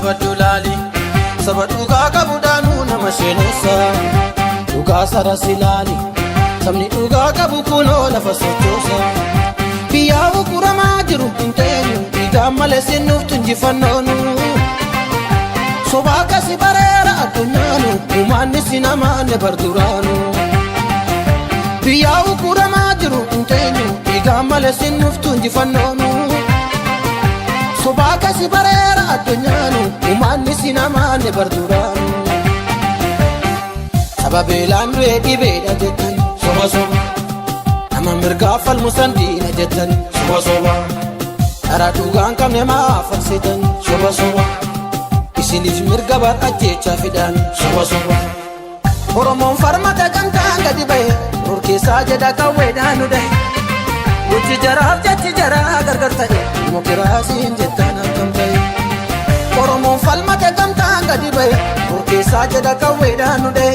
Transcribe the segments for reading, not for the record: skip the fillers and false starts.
Badulali sabaduga kabudanu namashenesa duga sarasilali samni duga kabukuno nafasochosa biyawu kurama jiru intenu igamale sinuf tunjifannonu sobaka sibarera adunyanu umani sinamane barduranu biyawu kurama jiru intenu igamale sinuf tunjifannonu sobaka sibarera adunyanu umani sinamane barduranu sababelan redi beda jetan soba soba nama mirgafal musandina jetan soba soba aradugan kamne maafarsitan soba soba isinif mirgabar ajjecha fidan soba soba oromon farmata gantaan gadi bahe urkeessa jedha qawweedhaanu dahe wuchi jaraaf jechi jaraa gargar ta'e dimokiraasiin jettaan akkam ta'e oromon falmate gamtaan gadi bahe urkeessa jedha qawweedhaanu dahe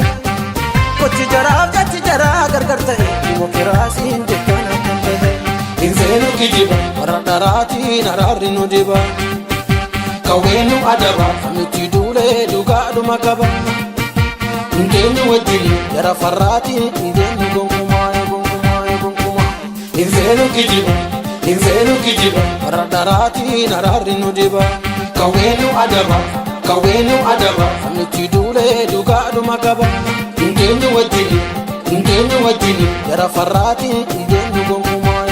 wuchi jaraaf jechi jaraa gargar ta'e dimokiraasiin jettaan akkam ta'e infeenu kijiba warra dharaatiin araarri nu diba qawweenu adaba kamitti duulee dhugaadhuma qaba Indenu wajjini yara farraati indenu gonkumaa gonkumaa infeenu kijiba warra dharaatiin araarri nu diba qawweenu adaba kamitti duulee dhugaadhuma qaba indenu wajjini yara farraati indenu gonkumaa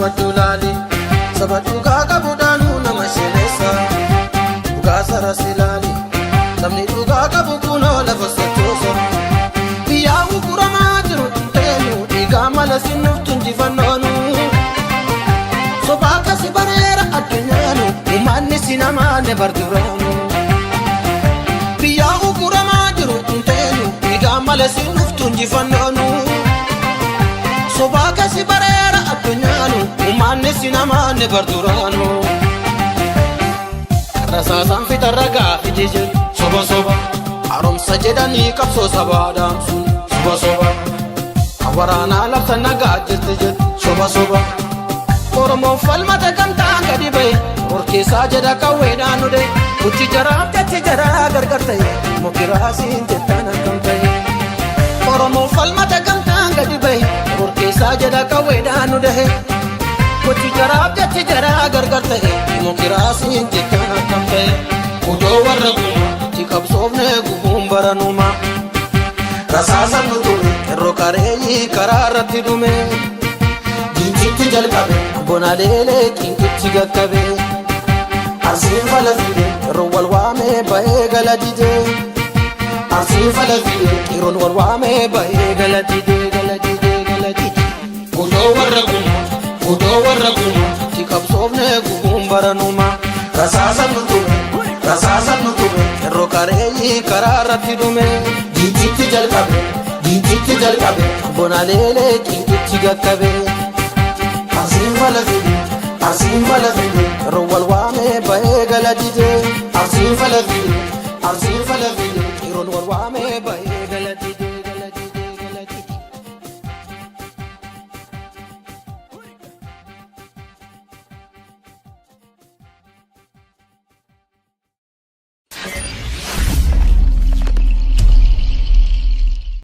Badulali sabaduga kabudanu namashenesa duga sarasilali samni duga kabukuno lafasochosa biyawu kurama jiru intenu igamala sinuf tunjifannonu sobaka sibarera adunyanu umani sinamane barduranu biyawu kurama jiru intenu igamala sinuf tunjifannonu sobaka sibarera adunyanu umani sinamane barduranu rasasan fitarraga fijijil soba soba aromsa jedhani qabso sabaadamsun soba soba awaraana labsa nagaa jirti jed soba soba oromon falmata gamtaan gadi bahe urkeessaa jedha qawweedhaanu dahe wuchi jaraaf jechi jaraa gargar ta'e dimokiraasiin jettaan akkam ta'e oromon falmata gamtaan gadi bahe urkeessaa jedha qawweedhaanu dahe wuchi jaraaf jechi jaraa gargar ta'e dimokiraasiin jettaan akkam ta'e odoo warra gumaa itti qabsoofne gubuun baranuma rasaasan nu ture yeroo kareeyyii karaa irratti dhume diinchitti jalqabe bona leelee qinqichi gaggabe arsiin falafide yeroo wal waamee bahee gala dide arsiin falafide yeroon wal waamee bahee gala dide odoo warra gumaa itti qabsoofne gubuun baranuma rasaasan nu ture yeroo kareeyyii karaa irratti dhume diinchitti jalqabe bona leelee qinqichi gaggabe arsiin falafide yeroo wal waamee bahee gala dide arsiin falafide yeroon wal waamee bahee